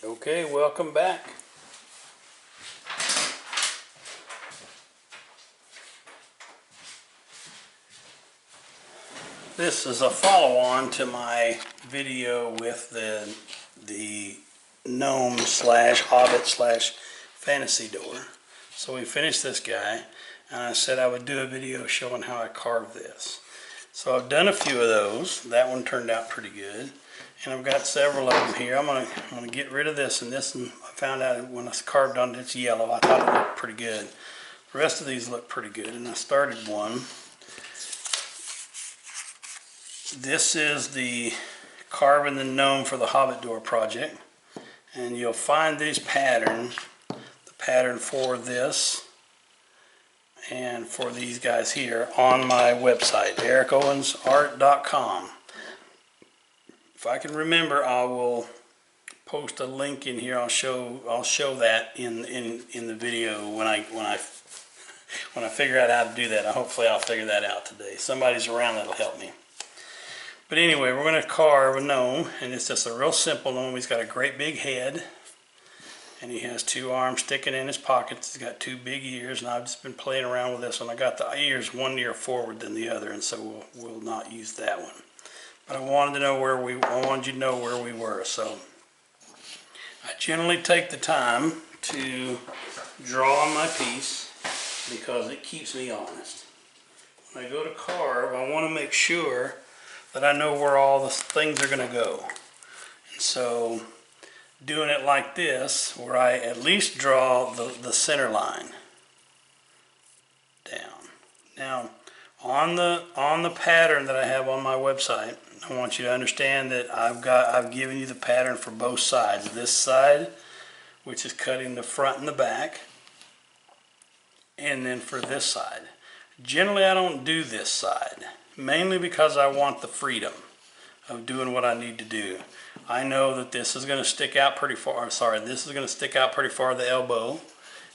Okay, welcome back. This is a follow-on to my video with the Gnome slash Hobbit slash fantasy door. So we finished this guy, and I said I would do a video showing how I carved this. So I've done a few of those. That one turned out pretty good. And I've got several of them here. I'm gonna get rid of this and this, and I found out when I carved on it, it's yellow. I thought it looked pretty good. The rest of these look pretty good, and I started one. This is the carving the gnome for the Hobbit Door project, and you'll find these patterns, the pattern for this and for these guys here, on my website, ericowensart.com. If I can remember, I will post a link in here. I'll show that in the video when I figure out how to do that. Hopefully I'll figure that out today. Somebody's around that'll help me. But anyway, we're going to carve a gnome, and it's just a real simple gnome. He's got a great big head, and he has two arms sticking in his pockets. He's got two big ears, and I've just been playing around with this one. I got the ears one ear forward than the other, and so we'll not use that one. But I wanted you to know where we were. So I generally take the time to draw on my piece because it keeps me honest. When I go to carve, I want to make sure that I know where all the things are going to go. And so doing it like this, where I at least draw the center line down. Now on the pattern that I have on my website, I want you to understand that I've given you the pattern for both sides. This side, which is cutting the front and the back, and then for this side. Generally I don't do this side, mainly because I want the freedom of doing what I need to do. I know that this is going to stick out pretty far. This is going to stick out pretty far, the elbow,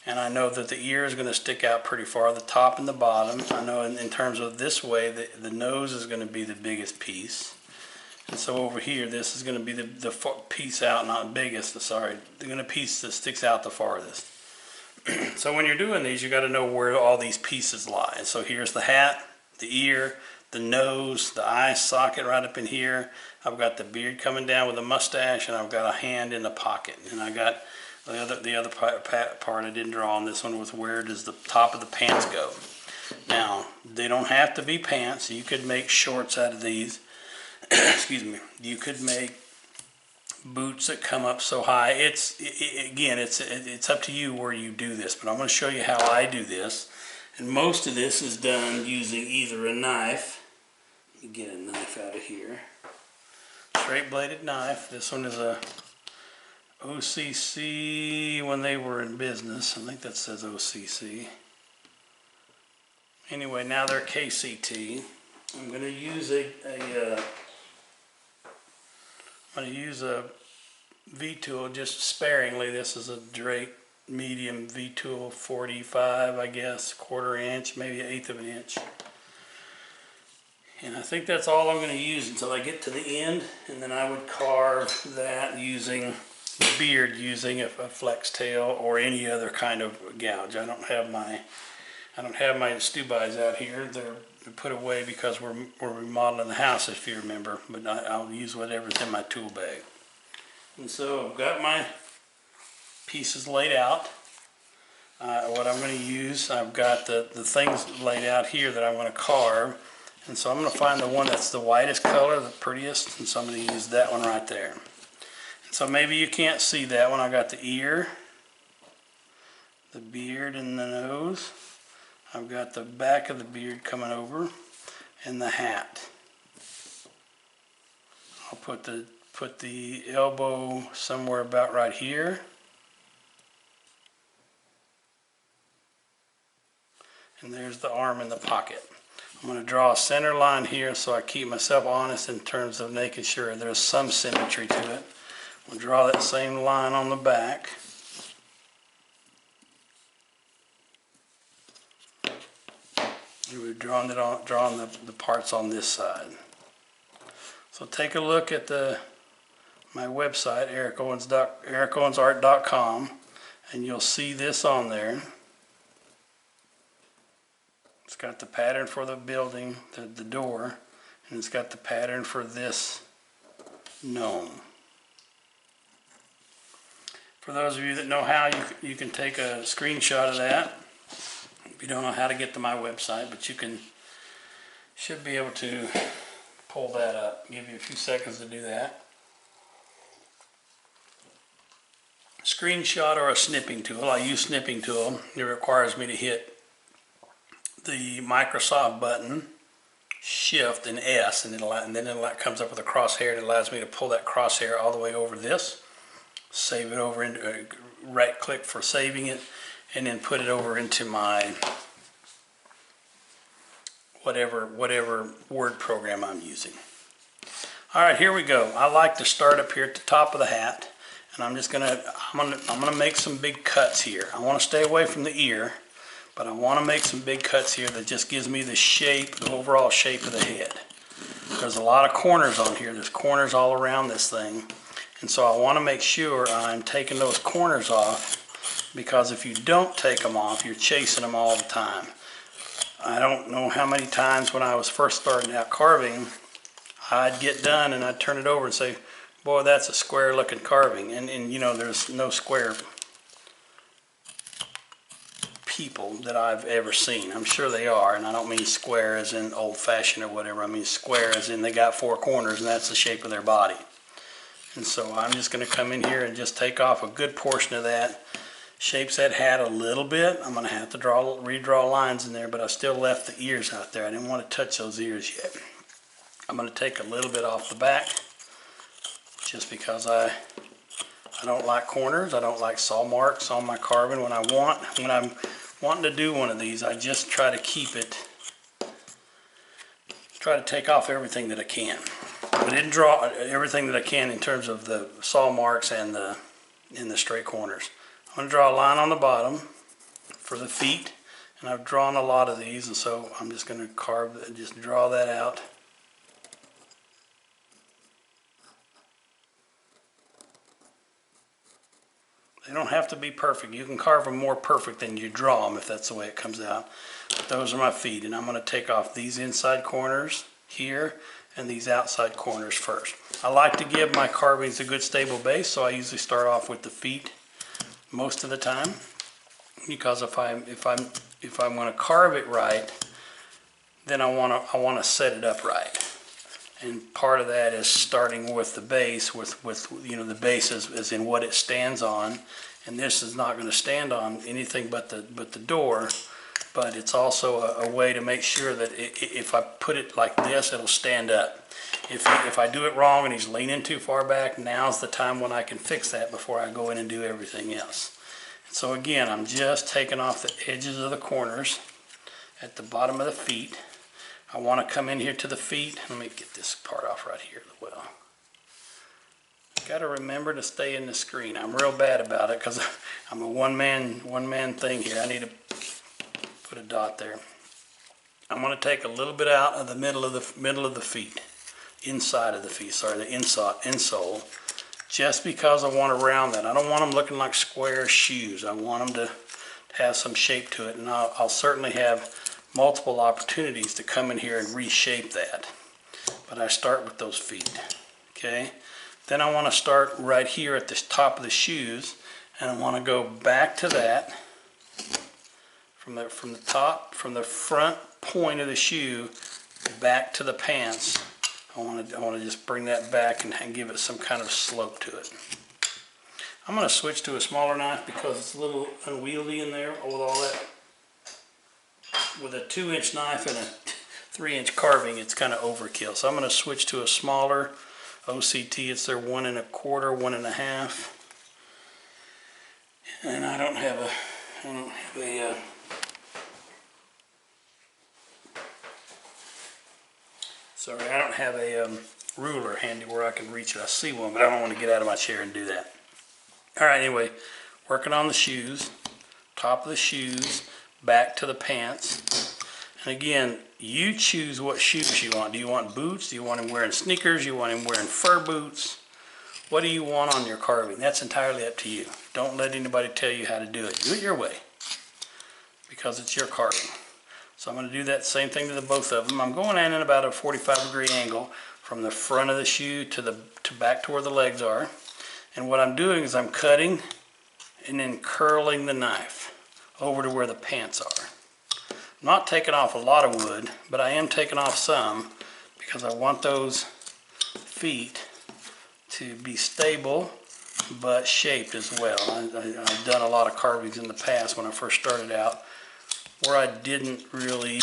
and I know that the ear is going to stick out pretty far, the top and the bottom. I know in terms of this way, the nose is going to be the biggest piece. And so over here, this is going to be the piece out, not biggest, the piece that sticks out the farthest. So when you're doing these, you got to know where all these pieces lie. So here's the hat, the ear, the nose, the eye socket right up in here. I've got the beard coming down with a mustache, and I've got a hand in the pocket. And I got the other part I didn't draw on this one was where does the top of the pants go. Now, they don't have to be pants. You could make shorts out of these. Excuse me. You could make boots that come up so high. Again, it's up to you where you do this, but I'm going to show you how I do this. And most of this is done using either a knife. Let me get a knife out of here. Straight bladed knife. This one is a OCC when they were in business. I think that says OCC. Anyway, now they're KCT. I'm going to use a V-tool just sparingly. This is a Drake medium V-tool, 45, I guess, 1/4 inch, maybe 1/8 of an inch. And I think that's all I'm going to use until I get to the end, and then I would carve that using the beard, using a flex tail or any other kind of gouge. I don't have my stubis out here. They're put away because we're remodeling the house, if you remember, but I'll use whatever's in my tool bag. And so I've got my pieces laid out. What I'm going to use, I've got the things laid out here that I'm going to carve, and so I'm going to find the one that's the whitest color, the prettiest, and so I'm going to use that one right there. And so maybe you can't see that one. I got the ear, the beard, and the nose. I've got the back of the beard coming over, and the hat. I'll put the elbow somewhere about right here. And there's the arm in the pocket. I'm going to draw a center line here so I keep myself honest in terms of making sure there's some symmetry to it. We'll draw that same line on the back. We've drawn the parts on this side. So take a look at the my website, ericowensart.com, and you'll see this on there. It's got the pattern for the building, the door, and it's got the pattern for this gnome. For those of you that know how, you can take a screenshot of that. If you don't know how to get to my website, but you should be able to pull that up. Give you a few seconds to do that. Screenshot or a snipping tool. I use snipping tool. It requires me to hit the Microsoft button, Shift and S, and then it comes up with a crosshair, and it allows me to pull that crosshair all the way over this, save it over into right click for saving it, and then put it over into my whatever word program I'm using. Alright, here we go. I like to start up here at the top of the hat, and I'm gonna make some big cuts here. I want to stay away from the ear, but I want to make some big cuts here that just gives me the shape, the overall shape of the head. There's a lot of corners on here. There's corners all around this thing. And so I want to make sure I'm taking those corners off, because if you don't take them off, you're chasing them all the time. I don't know how many times when I was first starting out carving, I'd get done and I'd turn it over and say, boy, that's a square looking carving. And you know, there's no square people that I've ever seen. I'm sure they are, and I don't mean square as in old-fashioned or whatever. I mean square as in they got four corners and that's the shape of their body. And so I'm just going to come in here and just take off a good portion of that. Shapes that hat a little bit. I'm going to have to redraw lines in there, but I still left the ears out there. I didn't want to touch those ears yet. I'm going to take a little bit off the back, just because I don't like corners. I don't like saw marks on my carving. When I'm wanting to do one of these, I just try to keep it, try to take off everything that I can. I didn't draw everything that I can in terms of the saw marks and the straight corners. I'm going to draw a line on the bottom for the feet, and I've drawn a lot of these, and so I'm just going to just draw that out. They don't have to be perfect. You can carve them more perfect than you draw them if that's the way it comes out. But those are my feet, and I'm going to take off these inside corners here and these outside corners first. I like to give my carvings a good stable base, so I usually start off with the feet most of the time, because if I'm going to carve it right, then I want to set it up right. And part of that is starting with the base, with you know, the base is in what it stands on, and this is not going to stand on anything but the door. But it's also a way to make sure that if I put it like this, it'll stand up. If I do it wrong and he's leaning too far back, now's the time when I can fix that before I go in and do everything else. And so again, I'm just taking off the edges of the corners at the bottom of the feet. I want to come in here to the feet. Let me get this part off right here as well. Got to remember to stay in the screen. I'm real bad about it because I'm a one-man thing here. I need to put a dot there. I'm going to take a little bit out of the middle of the feet, inside of the feet. Sorry, the insole, just because I want to round that. I don't want them looking like square shoes. I want them to have some shape to it, and I'll certainly have multiple opportunities to come in here and reshape that. But I start with those feet. Okay. Then I want to start right here at the top of the shoes, and I want to go back to that from the front point of the shoe back to the pants. I want to just bring that back and give it some kind of slope to it. I'm going to switch to a smaller knife because it's a little unwieldy in there with all that. With a 2-inch knife and a 3-inch carving, it's kind of overkill. So I'm going to switch to a smaller OCT. It's their 1 1/4, 1 1/2. And I don't have a ruler handy where I can reach it. I see one, but I don't want to get out of my chair and do that. All right, anyway, working on the shoes, top of the shoes, back to the pants. And again, you choose what shoes you want. Do you want boots? Do you want him wearing sneakers? Do you want him wearing fur boots? What do you want on your carving? That's entirely up to you. Don't let anybody tell you how to do it. Do it your way, because it's your carving. So I'm going to do that same thing to the both of them. I'm going in at about a 45-degree angle from the front of the shoe to back to where the legs are. And what I'm doing is I'm cutting and then curling the knife over to where the pants are. I'm not taking off a lot of wood, but I am taking off some because I want those feet to be stable but shaped as well. I've done a lot of carvings in the past when I first started out where I didn't really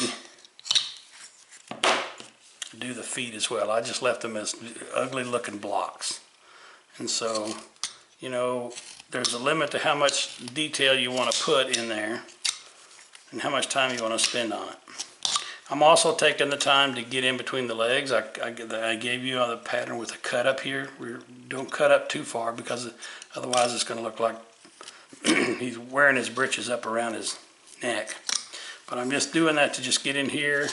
do the feet as well. I just left them as ugly looking blocks. And so, you know, there's a limit to how much detail you want to put in there and how much time you want to spend on it. I'm also taking the time to get in between the legs. I gave you the pattern with a cut up here. Don't cut up too far because otherwise it's going to look like he's wearing his britches up around his neck. But I'm just doing that to just get in here,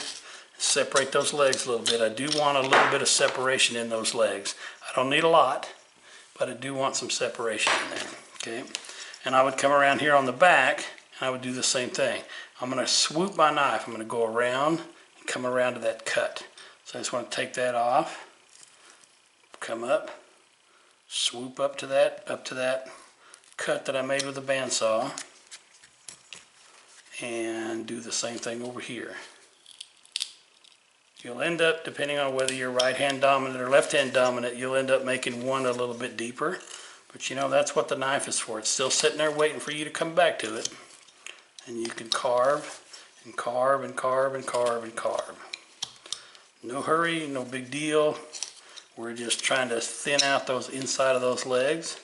separate those legs a little bit. I do want a little bit of separation in those legs. I don't need a lot, but I do want some separation in there, okay? And I would come around here on the back, and I would do the same thing. I'm going to swoop my knife. I'm going to go around and come around to that cut. So I just want to take that off, come up, swoop up to that cut that I made with the bandsaw, and do the same thing over here. You'll end up, depending on whether you're right hand dominant or left hand dominant, you'll end up making one a little bit deeper. But you know, that's what the knife is for. It's still sitting there waiting for you to come back to it. And you can carve and carve and carve and carve and carve. No hurry, no big deal. We're just trying to thin out those inside of those legs.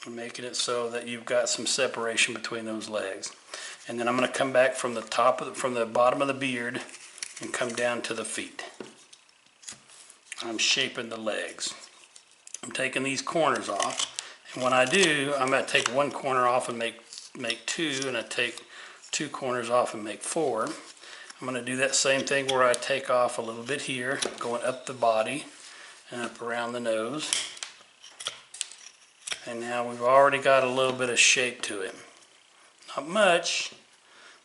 And making it so that you've got some separation between those legs. And then I'm going to come back from the bottom of the beard and come down to the feet. I'm shaping the legs. I'm taking these corners off. And when I do, I'm going to take one corner off and make two, and I take two corners off and make four. I'm going to do that same thing where I take off a little bit here, going up the body and up around the nose. And now we've already got a little bit of shape to it. Not much,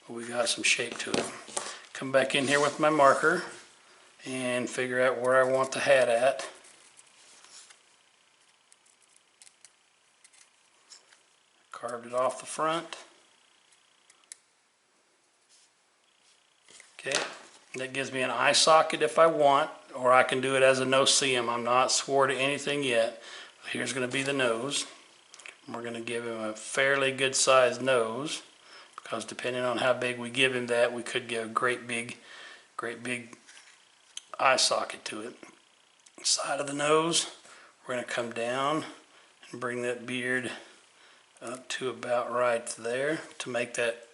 but we got some shape to it. Come back in here with my marker and figure out where I want the hat at. Carved it off the front. Okay, that gives me an eye socket if I want, or I can do it as a no-seam. I'm not swore to anything yet. Here's going to be the nose. We're going to give him a fairly good sized nose, because depending on how big we give him that, we could give a great big eye socket to it. Side of the nose, we're going to come down and bring that beard up to about right there to make that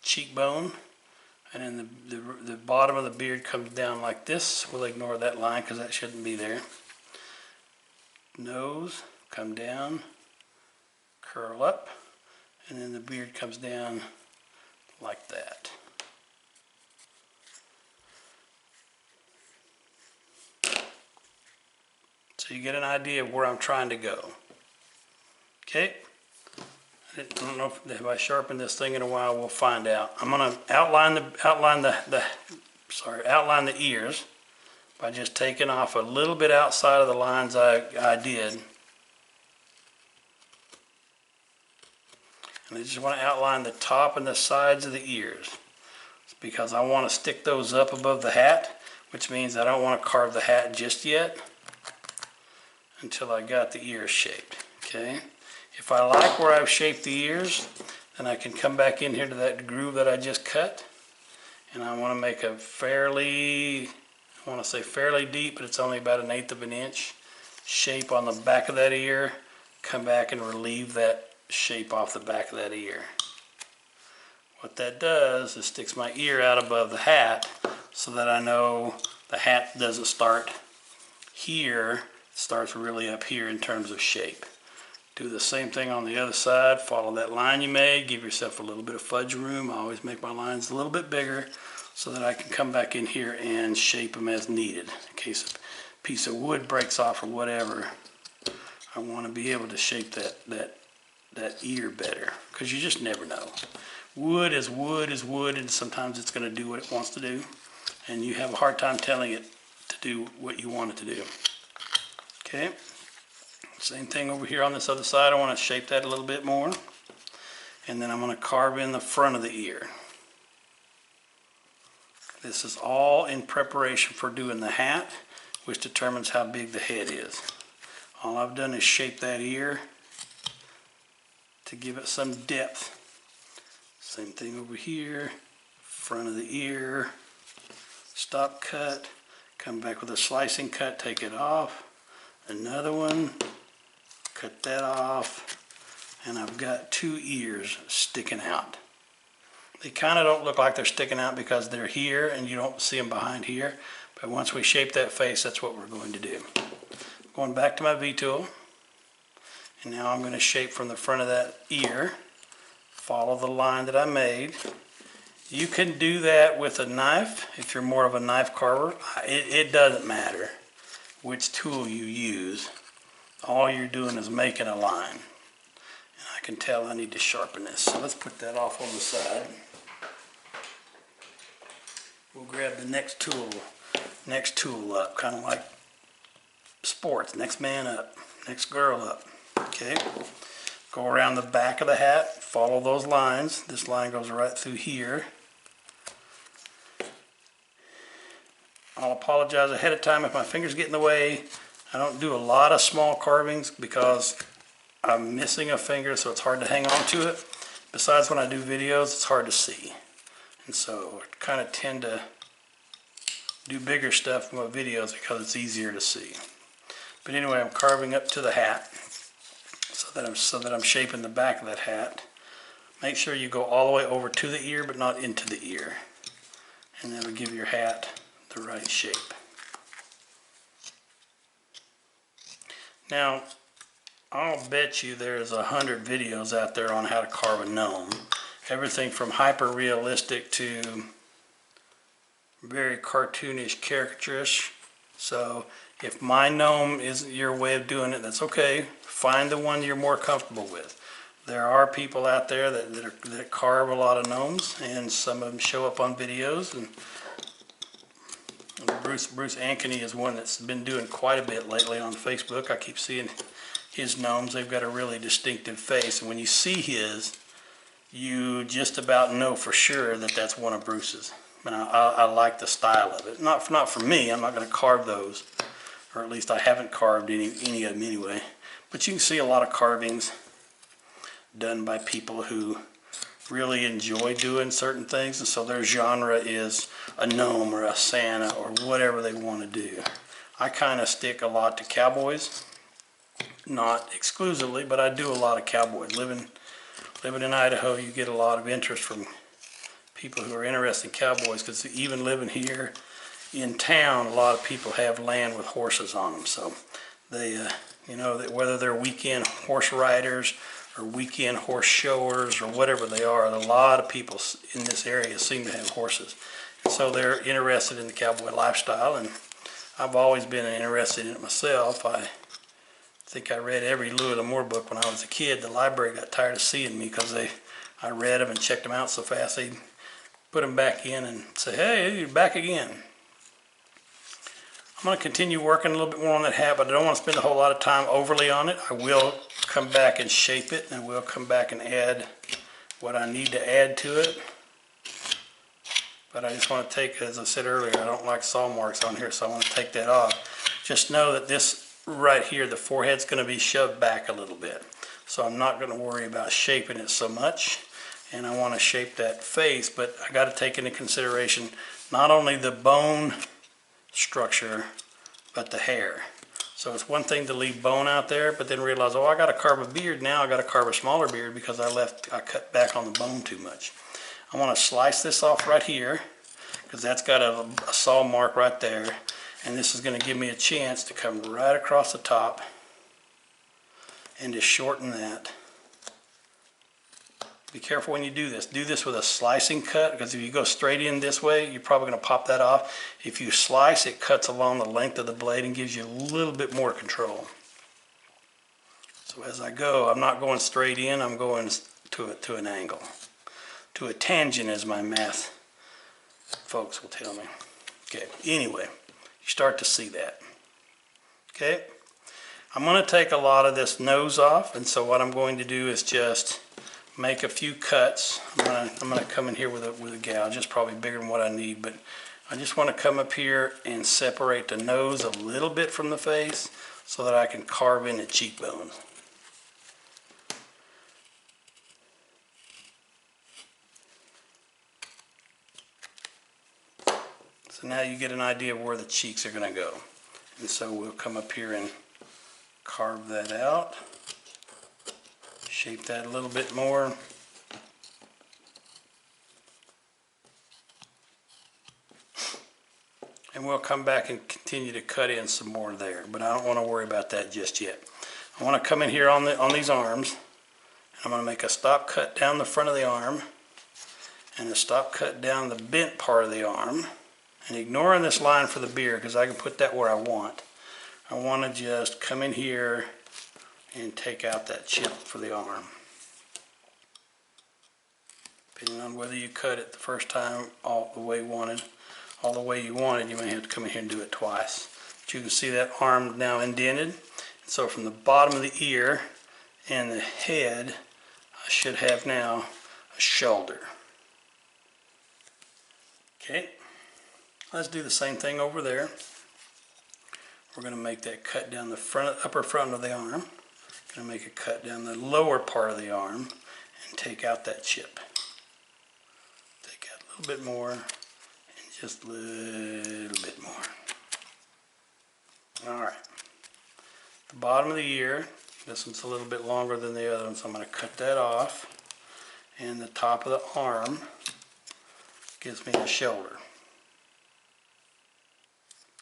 cheekbone. And then the bottom of the beard comes down like this. We'll ignore that line because that shouldn't be there. Nose, come down, curl up, and then the beard comes down like that. So you get an idea of where I'm trying to go. Okay? I don't know if I sharpen this thing in a while, we'll find out. I'm going to outline the ears by just taking off a little bit outside of the lines I did. And I just want to outline the top and the sides of the ears, because I want to stick those up above the hat, which means I don't want to carve the hat just yet until I got the ears shaped. Okay? If I like where I've shaped the ears, then I can come back in here to that groove that I just cut, and I want to make a fairly deep, but it's only about 1/8 of an inch shape on the back of that ear. Come back and relieve that shape off the back of that ear. What that does is sticks my ear out above the hat so that I know the hat doesn't start here, it starts really up here in terms of shape. Do the same thing on the other side. Follow that line you made. Give yourself a little bit of fudge room. I always make my lines a little bit bigger so that I can come back in here and shape them as needed. In case a piece of wood breaks off or whatever, I want to be able to shape that ear better, because you just never know. Wood is wood is wood, and sometimes it's going to do what it wants to do, and you have a hard time telling it to do what you want it to do. Okay, same thing over here on this other side. I want to shape that a little bit more, and then I'm going to carve in the front of the ear. This is all in preparation for doing the hat, which determines how big the head is. All I've done is shape that ear to give it some depth. Same thing over here, front of the ear, stop cut, come back with a slicing cut, take it off, another one, cut that off, and I've got two ears sticking out. They kind of don't look like they're sticking out because they're here and you don't see them behind here, but once we shape that face, that's what we're going to do. Going back to my V-tool, and now I'm going to shape from the front of that ear. Follow the line that I made. You can do that with a knife if you're more of a knife carver. It doesn't matter which tool you use. All you're doing is making a line. And I can tell I need to sharpen this. So let's put that off on the side. We'll grab the next tool up, kind of like sports. Next man up, next girl up. Okay. Go around the back of the hat, follow those lines. This line goes right through here. I'll apologize ahead of time if my fingers get in the way. I don't do a lot of small carvings because I'm missing a finger, so it's hard to hang on to it. Besides, when I do videos, it's hard to see. And so I kind of tend to do bigger stuff in my videos because it's easier to see. But anyway, I'm carving up to the hat. So that I'm shaping the back of that hat. Make sure you go all the way over to the ear, but not into the ear. And that'll give your hat the right shape. Now, I'll bet you there's 100 videos out there on how to carve a gnome. Everything from hyper-realistic to very cartoonish, caricaturish. So if my gnome isn't your way of doing it, that's okay. Find the one you're more comfortable with. There are people out there that carve a lot of gnomes, and some of them show up on videos. And Bruce Ankeny is one that's been doing quite a bit lately on Facebook. I keep seeing his gnomes. They've got a really distinctive face, and when you see his, you just about know for sure that that's one of Bruce's. And I like the style of it. Not for me. I'm not going to carve those, or at least I haven't carved any of them anyway. But you can see a lot of carvings done by people who really enjoy doing certain things, and so their genre is a gnome or a Santa or whatever they want to do. I kind of stick a lot to cowboys, not exclusively, but I do a lot of cowboys. Living in Idaho, you get a lot of interest from people who are interested in cowboys, because even living here in town, a lot of people have land with horses on them, so they you know, that whether they're weekend horse riders or weekend horse showers or whatever they are, a lot of people in this area seem to have horses. So they're interested in the cowboy lifestyle, and I've always been interested in it myself. I think I read every Louis L'Amour book when I was a kid. The library got tired of seeing me because I read them and checked them out so fast they'd put them back in and say, hey, you're back again. I'm going to continue working a little bit more on that hat, but I don't want to spend a whole lot of time overly on it. I will come back and shape it, and we'll come back and add what I need to add to it. But I just want to take, as I said earlier, I don't like saw marks on here, so I want to take that off. Just know that this right here, the forehead's going to be shoved back a little bit. So I'm not going to worry about shaping it so much. And I want to shape that face, but I got to take into consideration not only the bone structure, but the hair. So it's one thing to leave bone out there, but then realize, oh, I got to carve a beard now. I got to carve a smaller beard because I cut back on the bone too much. I want to slice this off right here because that's got a saw mark right there, and this is going to give me a chance to come right across the top and to shorten that Be careful when you do this. Do this with a slicing cut, because if you go straight in this way, you're probably going to pop that off. If you slice, it cuts along the length of the blade and gives you a little bit more control. So as I go, I'm not going straight in, I'm going to an angle. To a tangent, as my math folks will tell me. Okay, anyway, you start to see that. Okay, I'm going to take a lot of this nose off, and so what I'm going to do is just make a few cuts. I'm going to come in here with a gouge, just probably bigger than what I need, but I just want to come up here and separate the nose a little bit from the face so that I can carve in the cheekbones. So now you get an idea of where the cheeks are going to go. And so we'll come up here and carve that out. Shape that a little bit more. And we'll come back and continue to cut in some more there, but I don't want to worry about that just yet. I want to come in here on these arms. I'm going to make a stop cut down the front of the arm and a stop cut down the bent part of the arm. And ignoring this line for the beard, because I can put that where I want. I want to just come in here and take out that chip for the arm. Depending on whether you cut it the first time all the way you wanted, you may have to come in here and do it twice. But you can see that arm now indented. And so from the bottom of the ear and the head, I should have now a shoulder. Okay, let's do the same thing over there. We're going to make that cut down the upper front of the arm. Going to make a cut down the lower part of the arm and take out that chip. Take out a little bit more and just a little bit more. Alright. The bottom of the ear, this one's a little bit longer than the other one, so I'm going to cut that off. And the top of the arm gives me the shoulder.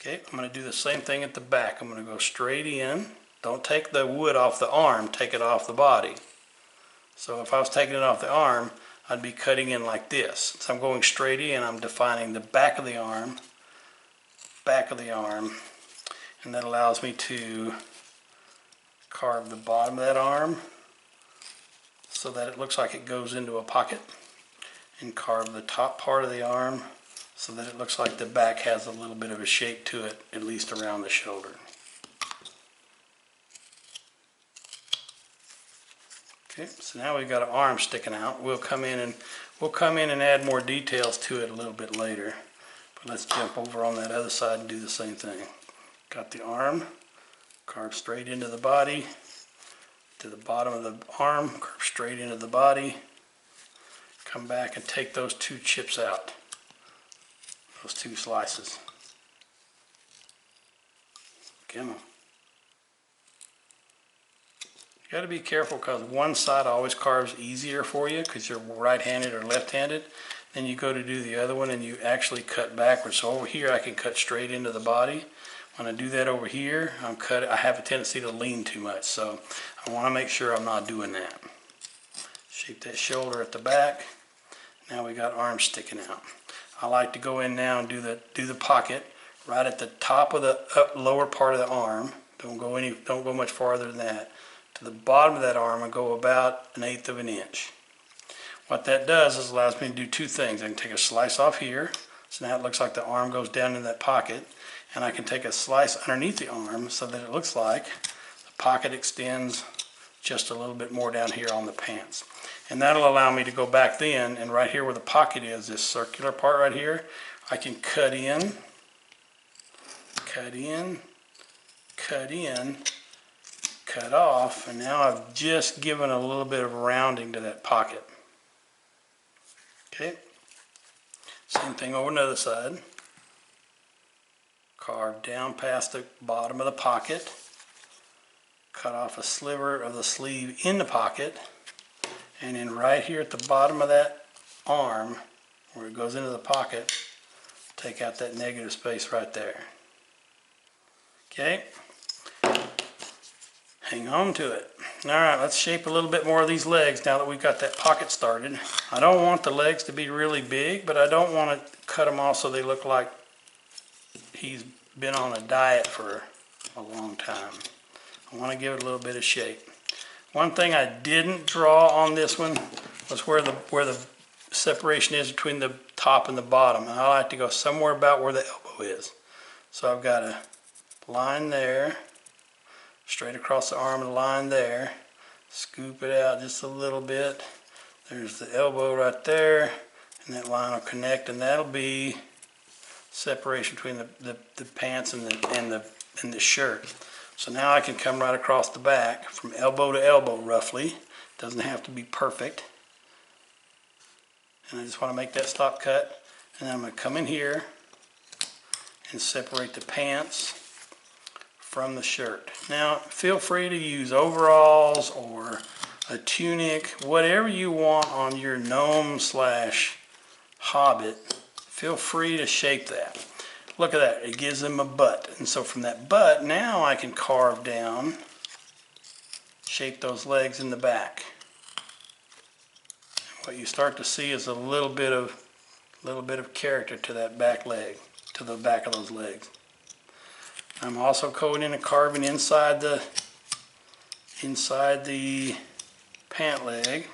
Okay, I'm going to do the same thing at the back. I'm going to go straight in. Don't take the wood off the arm, take it off the body. So if I was taking it off the arm, I'd be cutting in like this. So I'm going straight in, I'm defining the back of the arm, and that allows me to carve the bottom of that arm so that it looks like it goes into a pocket, and carve the top part of the arm so that it looks like the back has a little bit of a shape to it, at least around the shoulder. Okay, so now we've got an arm sticking out. We'll come in and add more details to it a little bit later. But let's jump over on that other side and do the same thing. Got the arm, carve straight into the body, to the bottom of the arm, carve straight into the body. Come back and take those two chips out, those two slices. Come on. You got to be careful because one side always carves easier for you because you're right-handed or left-handed. Then you go to do the other one and you actually cut backwards. So over here I can cut straight into the body. When I do that over here, I have a tendency to lean too much. So I want to make sure I'm not doing that. Shape that shoulder at the back. Now we got arms sticking out. I like to go in now and do the pocket right at the top of the lower part of the arm. Don't go much farther than that. To the bottom of that arm, I go about 1/8 of an inch. What that does is allows me to do two things. I can take a slice off here, so now it looks like the arm goes down in that pocket, and I can take a slice underneath the arm so that it looks like the pocket extends just a little bit more down here on the pants. And that'll allow me to go back then, and right here where the pocket is, this circular part right here, I can cut in, cut in, cut in, cut off, and now I've just given a little bit of rounding to that pocket. Okay, same thing over on the other side. Carve down past the bottom of the pocket, cut off a sliver of the sleeve in the pocket, and then right here at the bottom of that arm, where it goes into the pocket, take out that negative space right there. Okay. Hang on to it. Alright, let's shape a little bit more of these legs now that we've got that pocket started. I don't want the legs to be really big, but I don't want to cut them off so they look like he's been on a diet for a long time. I want to give it a little bit of shape. One thing I didn't draw on this one was where the separation is between the top and the bottom. And I like to go somewhere about where the elbow is. So I've got a line there, straight across the arm, and a line there. Scoop it out just a little bit. There's the elbow right there, and that line will connect, and that'll be separation between the pants and the shirt. So now I can come right across the back from elbow to elbow roughly. Doesn't have to be perfect. And I just want to make that stop cut. And then I'm going to come in here and separate the pants from the shirt. Now feel free to use overalls or a tunic, whatever you want on your gnome / hobbit. Feel free to shape that. Look at that, it gives them a butt. And so from that butt, now I can carve down, shape those legs in the back. What you start to see is a little bit of character to that back leg, to the back of those legs. I'm also going in and carving inside the pant leg.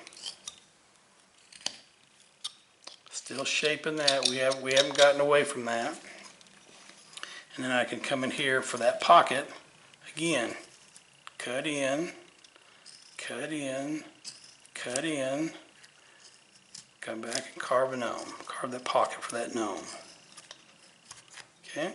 Still shaping that. We haven't gotten away from that. And then I can come in here for that pocket. Again, cut in, cut in, cut in. Come back and carve a gnome. Carve that pocket for that gnome. Okay.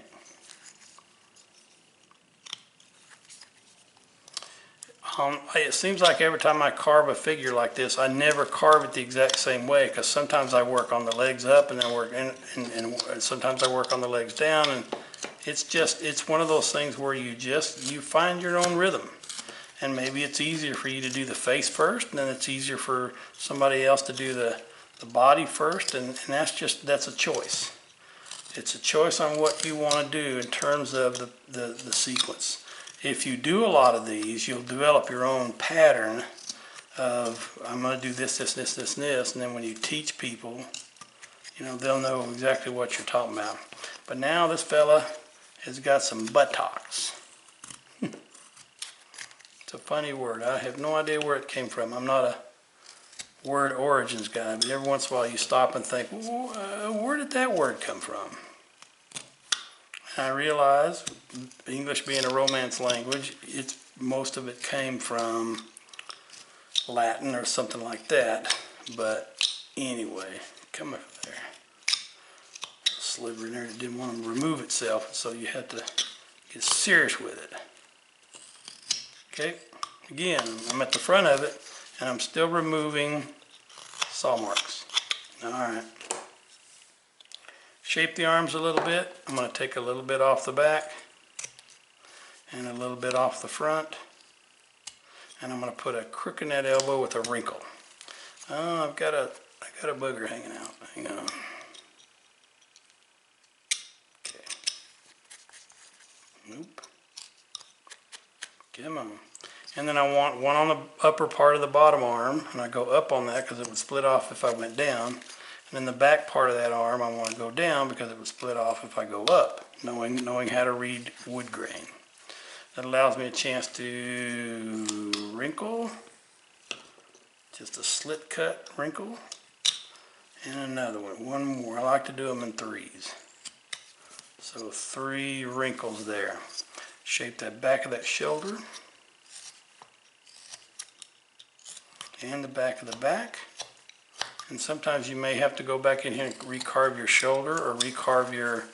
It seems like every time I carve a figure like this, I never carve it the exact same way, because sometimes I work on the legs up and then work and sometimes I work on the legs down, and it's one of those things where you find your own rhythm. And maybe it's easier for you to do the face first, and then it's easier for somebody else to do the body first, and that's a choice. It's a choice on what you want to do in terms of the sequence. If you do a lot of these, you'll develop your own pattern of, I'm going to do this, this, this, this, and this, and then when you teach people, they'll know exactly what you're talking about. But now this fella has got some buttocks. It's a funny word. I have no idea where it came from. I'm not a word origins guy, but every once in a while you stop and think, where did that word come from? And I realize, English being a Romance language, most of it came from Latin or something like that. But anyway, come over there. A sliver in there that didn't want to remove itself, so you had to get serious with it. Okay, again, I'm at the front of it, and I'm still removing saw marks. Alright. Shape the arms a little bit. I'm going to take a little bit off the back and a little bit off the front. And I'm going to put a crook in that elbow with a wrinkle. Oh, I got a booger hanging out. Hang on. Okay. Nope. Come on. And then I want one on the upper part of the bottom arm, and I go up on that because it would split off if I went down. And then the back part of that arm I want to go down because it would split off if I go up, knowing how to read wood grain. That allows me a chance to wrinkle, just a slit cut wrinkle, and another one more. I like to do them in threes. So 3 wrinkles there. Shape that back of that shoulder and the back of the back. And sometimes you may have to go back in here and recarve your shoulder or recarve your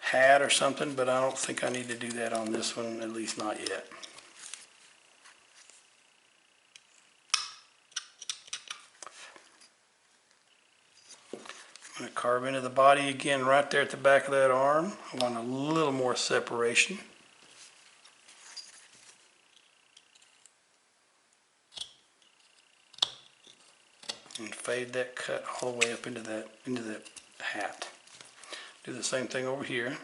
hat or something, but I don't think I need to do that on this one, at least not yet. I'm going to carve into the body again right there at the back of that arm. I want a little more separation. And fade that cut all the way up into that hat. Do the same thing over here.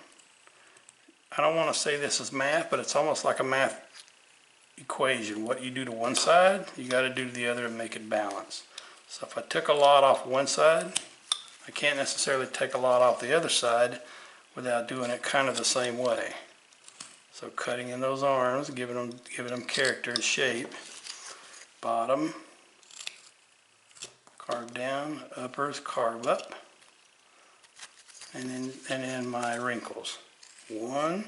I don't want to say this is math, but it's almost like a math equation. What you do to one side, you got to do to the other and make it balance. So if I took a lot off one side, I can't necessarily take a lot off the other side without doing it kind of the same way. So cutting in those arms, giving them character and shape. Bottom, carve down, uppers, carve up, and then my wrinkles. 1,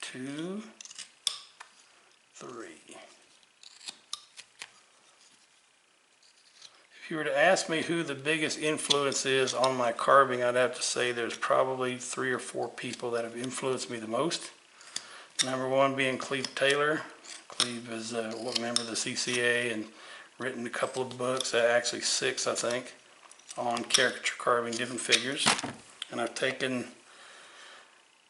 2, 3. If you were to ask me who the biggest influence is on my carving, I'd have to say there's probably 3 or 4 people that have influenced me the most. Number 1 being Cleve Taylor. Cleve is a member of the CCA and written a couple of books, actually 6 I think, on caricature carving different figures. And I've taken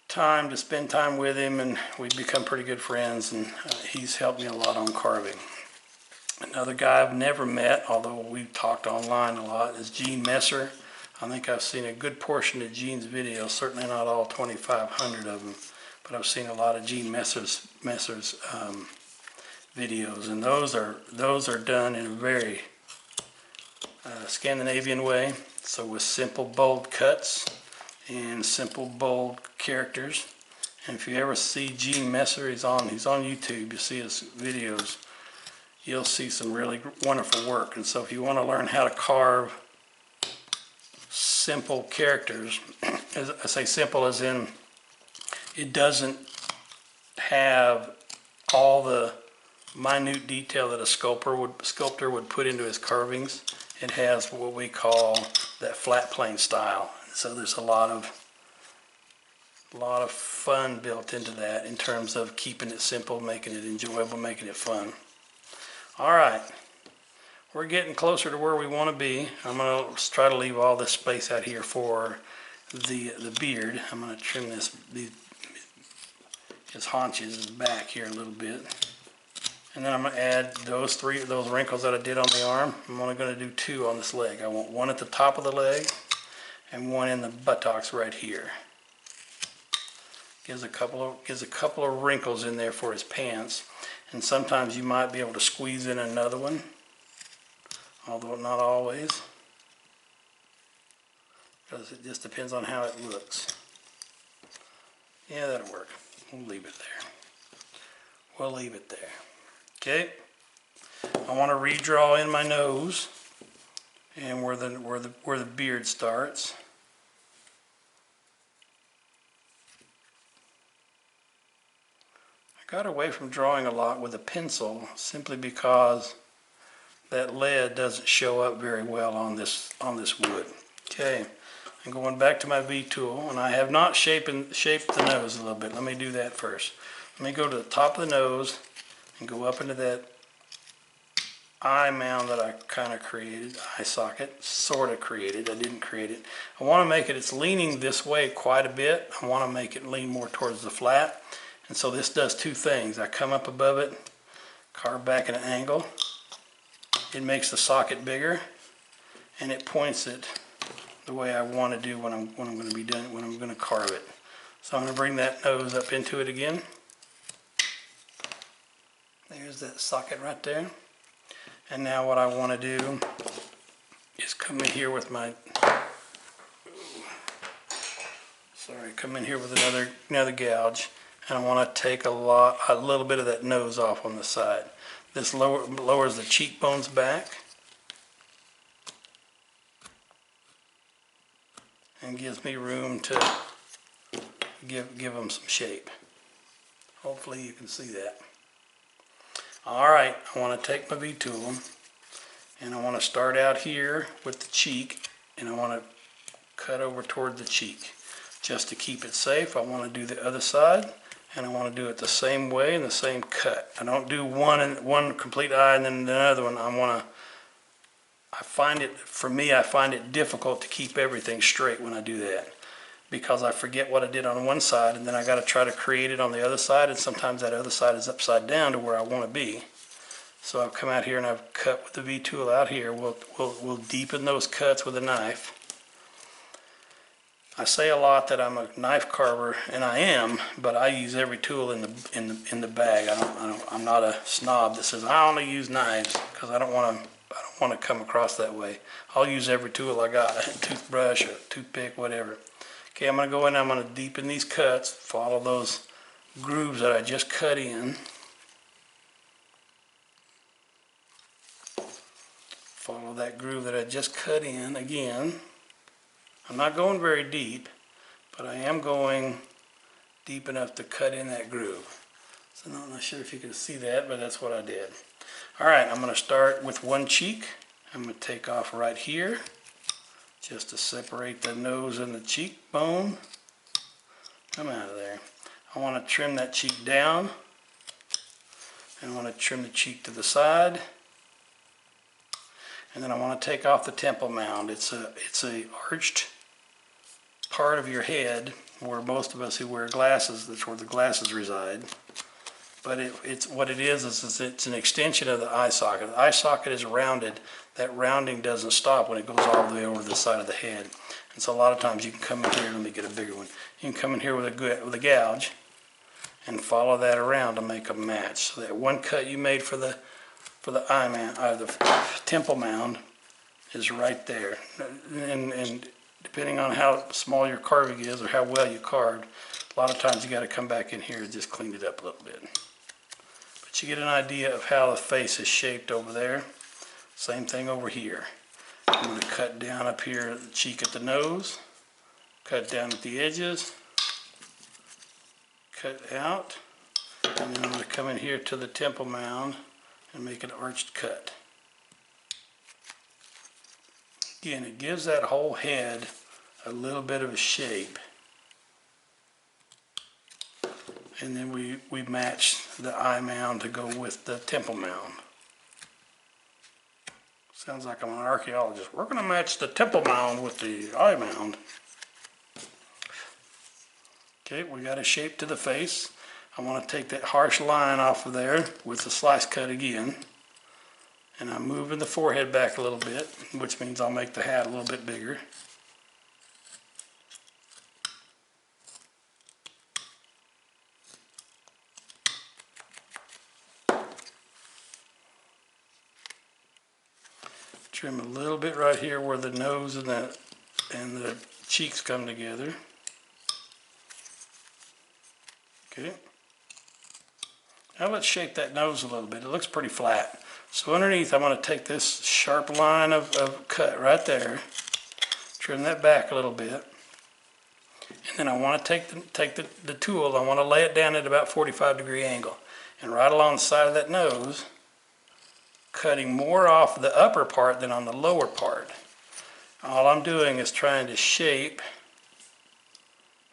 time to spend time with him, and we've become pretty good friends, and he's helped me a lot on carving. Another guy I've never met, although we've talked online a lot, is Gene Messer. I think I've seen a good portion of Gene's videos, certainly not all 2,500 of them, but I've seen a lot of Gene Messer's videos, and those are done in a very Scandinavian way. So with simple bold cuts and simple bold characters. And if you ever see Gene Messer, he's on YouTube, you see his videos, you'll see some really wonderful work. And so if you want to learn how to carve simple characters, as I say simple as in it doesn't have all the minute detail that a sculptor would put into his carvings. It has what we call that flat plane style. So there's a lot of fun built into that in terms of keeping it simple, making it enjoyable, making it fun. All right, we're getting closer to where we want to be. I'm going to try to leave all this space out here for the beard. I'm going to trim his haunches, his back here a little bit. And then I'm going to add those wrinkles that I did on the arm. I'm only going to do 2 on this leg. I want 1 at the top of the leg and 1 in the buttocks right here. Gives a couple of wrinkles in there for his pants. And sometimes you might be able to squeeze in another one, although not always, because it just depends on how it looks. Yeah, that'll work. We'll leave it there. We'll leave it there. Okay. I want to redraw in my nose and where the beard starts. I got away from drawing a lot with a pencil simply because that lead doesn't show up very well on this wood. Okay. I'm going back to my V tool, and I have not shaped the nose a little bit. Let me do that first. Let me go to the top of the nose and go up into that eye mound that I kind of created, eye socket, sort of created. I didn't create it. I want to make it, it's leaning this way quite a bit. I want to make it lean more towards the flat. And so this does 2 things. I come up above it, carve back at an angle. It makes the socket bigger, and it points it the way I want to do when I'm going to be done, when I'm going to carve it. So I'm going to bring that nose up into it again. There's that socket right there. And now what I want to do is come in here with my, come in here with another gouge, and I want to take a little bit of that nose off on the side. This lowers the cheekbones back and gives me room to give them some shape. Hopefully you can see that. Alright, I want to take my V tool and I want to start out here with the cheek, and I want to cut over toward the cheek. Just to keep it safe, I want to do the other side, and I want to do it the same way and the same cut. I don't do one complete eye and then another one. I find it difficult to keep everything straight when I do that, because I forget what I did on one side, and then I got to try to create it on the other side, and sometimes that other side is upside down to where I want to be. So I've come out here and I've cut with the V tool out here. We'll deepen those cuts with a knife. I say a lot that I'm a knife carver, and I am, but I use every tool in the bag. I'm not a snob that says I only use knives, because I don't want to come across that way. I'll use every tool I got, a toothbrush, a toothpick, whatever. Okay, I'm going to go in and I'm going to deepen these cuts, follow those grooves that I just cut in. Follow that groove that I just cut in again. I'm not going very deep, but I am going deep enough to cut in that groove. So I'm not sure if you can see that, but that's what I did. All right, I'm going to start with one cheek. I'm going to take off right here just to separate the nose and the cheekbone. Come out of there. I want to trim that cheek down. And I want to trim the cheek to the side. And then I want to take off the temple mound. It's a arched part of your head where most of us who wear glasses, that's where the glasses reside. But it's what it is it's an extension of the eye socket. The eye socket is rounded. That rounding doesn't stop when it goes all the way over the side of the head. And so a lot of times you can come in here, let me get a bigger one. You can come in here with a gouge and follow that around to make a match. So that one cut you made for the eye mound, the temple mound, is right there. And depending on how small your carving is or how well you carved, a lot of times you got to come back in here and just clean it up a little bit. But you get an idea of how the face is shaped over there. Same thing over here. I'm going to cut down up here at the cheek at the nose, cut down at the edges, cut out, and then I'm going to come in here to the temple mound and make an arched cut. Again, it gives that whole head a little bit of a shape. And then we match the eye mound to go with the temple mound. Sounds like I'm an archaeologist. We're going to match the temple mound with the eye mound. Okay, we got a shape to the face. I want to take that harsh line off of there with the slice cut again. And I'm moving the forehead back a little bit, which means I'll make the hat a little bit bigger. Trim a little bit right here where the nose and the cheeks come together. Okay. Now let's shape that nose a little bit. It looks pretty flat. So underneath I'm going to take this sharp line of cut right there, trim that back a little bit, and then I want to take the tool, I want to lay it down at about 45-degree angle, and right along the side of that nose, cutting more off the upper part than on the lower part. All I'm doing is trying to shape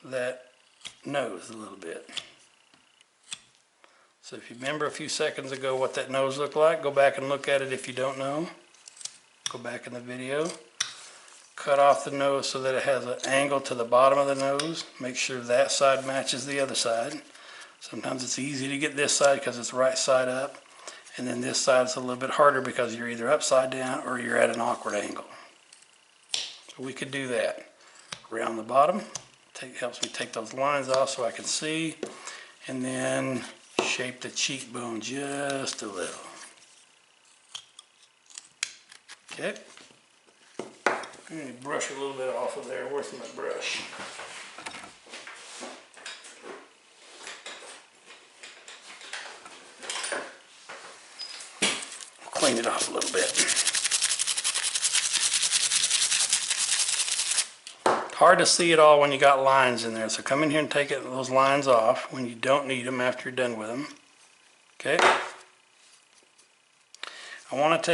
that nose a little bit. So if you remember a few seconds ago what that nose looked like, go back and look at it if you don't know. Go back in the video. Cut off the nose so that it has an angle to the bottom of the nose. Make sure that side matches the other side. Sometimes it's easy to get this side because it's right side up. And then this side's a little bit harder because you're either upside down or you're at an awkward angle. So we could do that. Around the bottom. Helps me take those lines off so I can see. And then shape the cheekbone just a little. Okay. I'm going to brush a little bit off of there. Where's my brush? Clean it off a little bit. Hard to see it all when you got lines in there, so come in here and take those lines off when you don't need them after you're done with them. Okay. I want to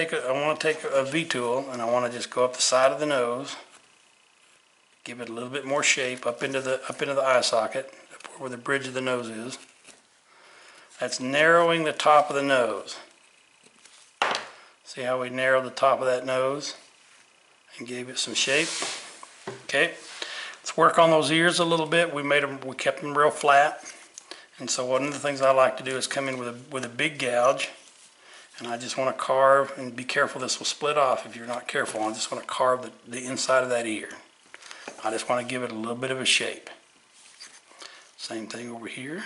take a V-tool and I want to just go up the side of the nose, give it a little bit more shape up into the eye socket, up where the bridge of the nose is. That's narrowing the top of the nose. See how we narrowed the top of that nose and gave it some shape? Okay. Let's work on those ears a little bit. We kept them real flat. And so one of the things I like to do is come in with a big gouge. And I just want to carve, and be careful this will split off if you're not careful. I just want to carve the inside of that ear. I just want to give it a little bit of a shape. Same thing over here.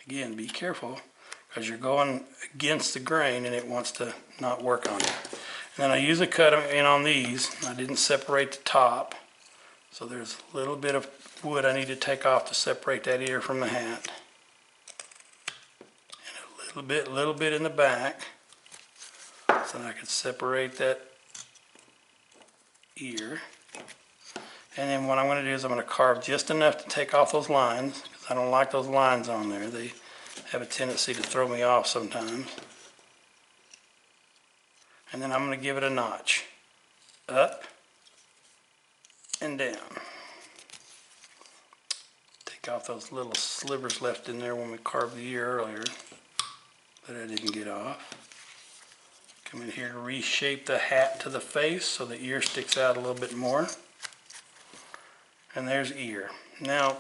Again, be careful because you're going against the grain and it wants to not work on you. And then I usually cut them in on these. I didn't separate the top. So there's a little bit of wood I need to take off to separate that ear from the hat. And a little bit in the back. So that I can separate that ear. And then what I'm going to do is I'm going to carve just enough to take off those lines, because I don't like those lines on there. They have a tendency to throw me off sometimes. And then I'm going to give it a notch. Up and down. Take off those little slivers left in there when we carved the ear earlier that I didn't get off. Come in here to reshape the hat to the face so the ear sticks out a little bit more. And there's ear. Now,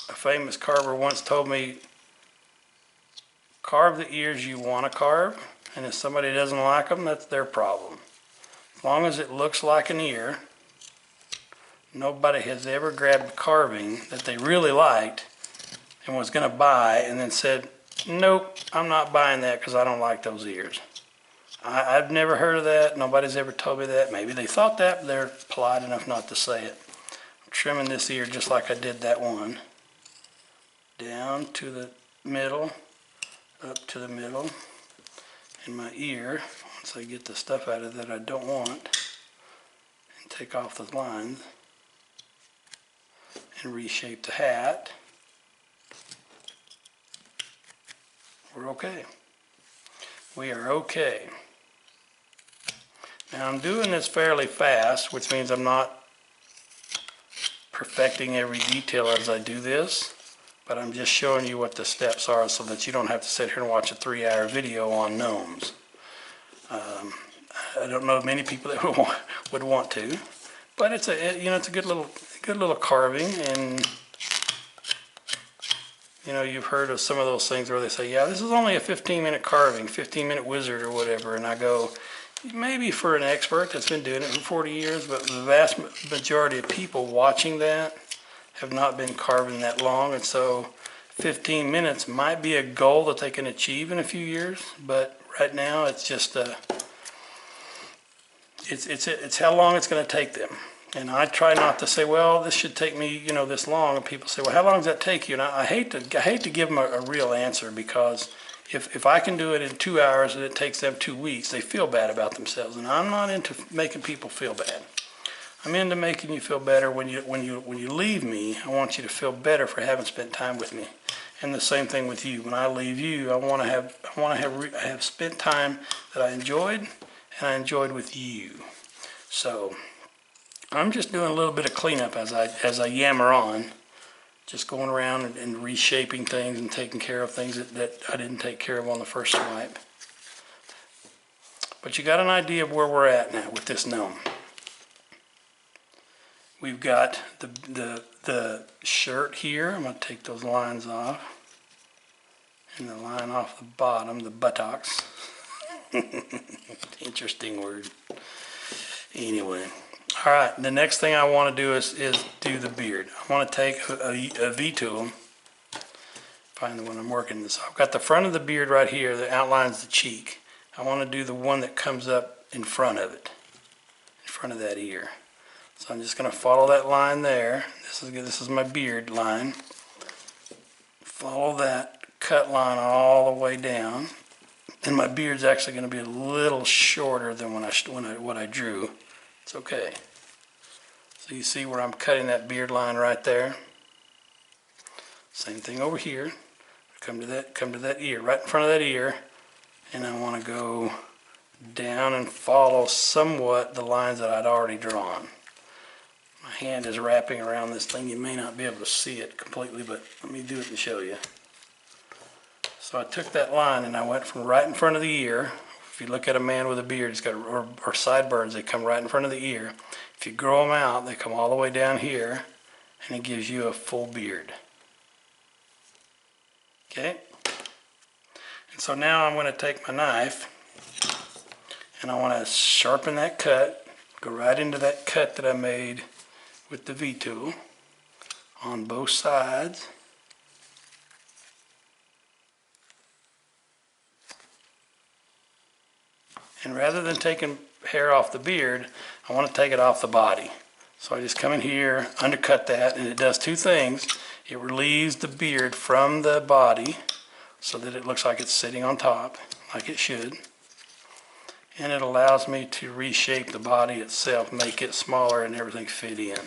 a famous carver once told me, carve the ears you want to carve, and if somebody doesn't like them, that's their problem. As long as it looks like an ear, nobody has ever grabbed a carving that they really liked and was going to buy and then said, nope, I'm not buying that because I don't like those ears. I've never heard of that. Nobody's ever told me that. Maybe they thought that, but they're polite enough not to say it. Trimming this ear just like I did that one. Down to the middle, up to the middle. And my ear, once I get the stuff out of that I don't want, and take off the lines, and reshape the hat, we're okay. We are okay. Now I'm doing this fairly fast, which means I'm not perfecting every detail as I do this, but I'm just showing you what the steps are so that you don't have to sit here and watch a 3-hour video on gnomes. I don't know many people that would want to, but it's a good little carving. And you've heard of some of those things where they say, yeah, this is only a 15-minute carving, 15-minute wizard or whatever, and I go, maybe for an expert that's been doing it for 40 years, but the vast majority of people watching that have not been carving that long, and so 15 minutes might be a goal that they can achieve in a few years, but right now it's just it's how long it's going to take them. And I try not to say, well, this should take me, this long, and people say, well, how long does that take you? And I hate to give them a real answer, because if I can do it in 2 hours and it takes them 2 weeks, they feel bad about themselves. And I'm not into making people feel bad. I'm into making you feel better. When you leave me, I want you to feel better for having spent time with me. And the same thing with you. When I leave you, I want to have spent time that I enjoyed, and I enjoyed with you. So I'm just doing a little bit of cleanup as I yammer on. Just going around and reshaping things and taking care of things that I didn't take care of on the first swipe. But you got an idea of where we're at now with this gnome. We've got the shirt here. I'm going to take those lines off. And the line off the bottom, the buttocks. Interesting word. Anyway. Alright, the next thing I want to do is do the beard. I want to take a V-tool, find the one I'm working with. So I've got the front of the beard right here that outlines the cheek. I want to do the one that comes up in front of it, in front of that ear. So I'm just going to follow that line there. This is my beard line. Follow that cut line all the way down. And my beard's actually going to be a little shorter than what I drew. It's okay. So you see where I'm cutting that beard line right there. Same thing over here. Come to that ear, right in front of that ear, and I want to go down and follow somewhat the lines that I'd already drawn. My hand is wrapping around this thing. You may not be able to see it completely, but let me do it and show you. So I took that line and I went from right in front of the ear. If you look at a man with a beard, he's got or sideburns, they come right in front of the ear. If you grow them out, they come all the way down here, and it gives you a full beard. Okay? And so now I'm going to take my knife, and I want to sharpen that cut, go right into that cut that I made with the V tool on both sides. And rather than taking hair off the beard, I want to take it off the body. So I just come in here, undercut that, and it does two things. It relieves the beard from the body so that it looks like it's sitting on top, like it should. And it allows me to reshape the body itself, make it smaller and everything fit in.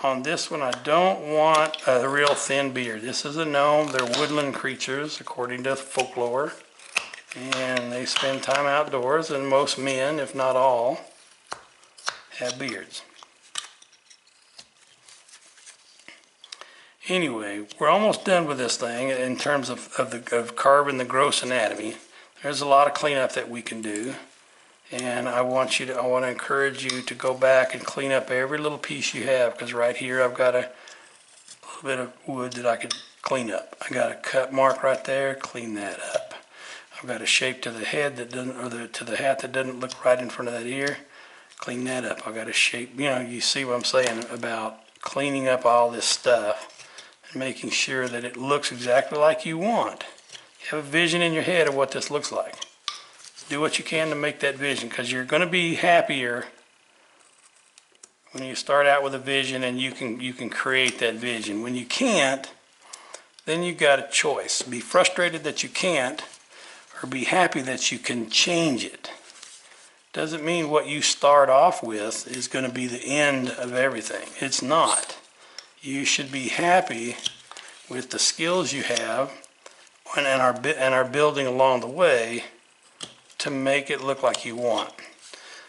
On this one, I don't want a real thin beard. This is a gnome. They're woodland creatures, according to folklore. And they spend time outdoors, and most men, if not all, have beards. Anyway, we're almost done with this thing in terms of carving the gross anatomy. There's a lot of cleanup that we can do. And I want to encourage you to go back and clean up every little piece you have, because right here I've got a little bit of wood that I could clean up. I got a cut mark right there, clean that up. I've got a shape to the head that doesn't, or to the hat that doesn't look right in front of that ear, clean that up. I've got a shape, you see what I'm saying about cleaning up all this stuff and making sure that it looks exactly like you want. You have a vision in your head of what this looks like. Do what you can to make that vision, because you're going to be happier when you start out with a vision and you can create that vision. When you can't, then you got a choice. Be frustrated that you can't, or be happy that you can change it. Doesn't mean what you start off with is going to be the end of everything. It's not. You should be happy with the skills you have and are building along the way to make it look like you want.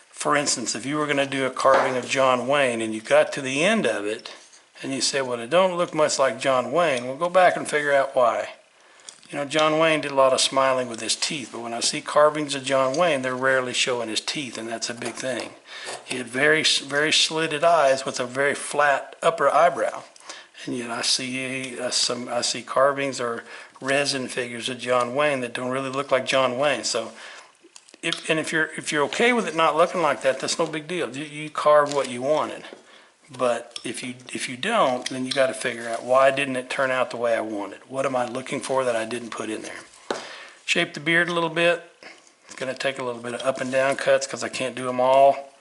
For instance, if you were going to do a carving of John Wayne and you got to the end of it and you said, well, it don't look much like John Wayne, well, go back and figure out why. You know, John Wayne did a lot of smiling with his teeth, but when I see carvings of John Wayne, they're rarely showing his teeth, and that's a big thing. He had very, very slitted eyes with a very flat upper eyebrow. And yet I see carvings or resin figures of John Wayne that don't really look like John Wayne. So if you're okay with it not looking like that, that's no big deal. You carve what you wanted. But if you don't, then you got to figure out, why didn't it turn out the way I wanted? What am I looking for that I didn't put in there? Shape the beard a little bit. It's going to take a little bit of up and down cuts because I can't do them all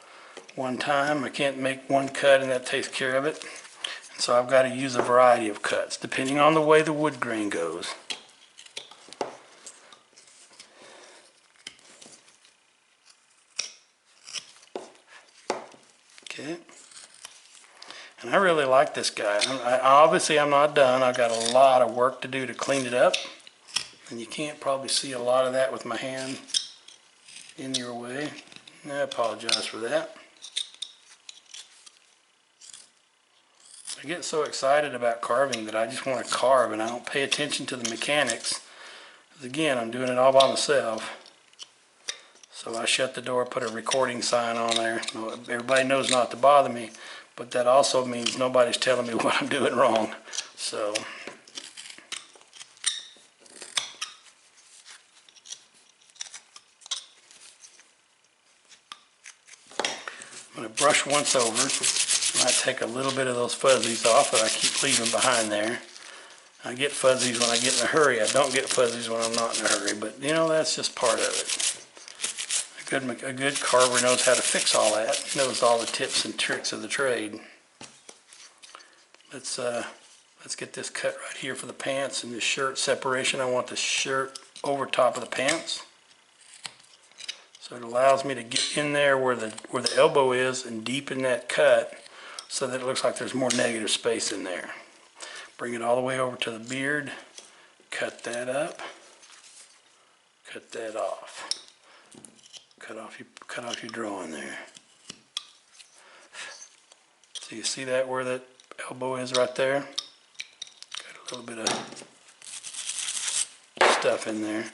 one time. I can't make one cut and that takes care of it. And so I've got to use a variety of cuts depending on the way the wood grain goes. Okay. And I really like this guy. Obviously I'm not done. I've got a lot of work to do to clean it up. And you can't probably see a lot of that with my hand in your way. I apologize for that. I get so excited about carving that I just want to carve and I don't pay attention to the mechanics. Because again, I'm doing it all by myself. So I shut the door, put a recording sign on there. Everybody knows not to bother me, but that also means nobody's telling me what I'm doing wrong. So I'm going to brush once over. I might take a little bit of those fuzzies off that I keep leaving behind there. I get fuzzies when I get in a hurry. I don't get fuzzies when I'm not in a hurry, but you know, that's just part of it. A good carver knows how to fix all that. Knows all the tips and tricks of the trade. Let's get this cut right here for the pants and the shirt separation. I want the shirt over top of the pants. So it allows me to get in there where the elbow is and deepen that cut so that it looks like there's more negative space in there. Bring it all the way over to the beard. Cut that up. Cut that off. Cut off your drawing there. So you see that where that elbow is right there? Got a little bit of stuff in there.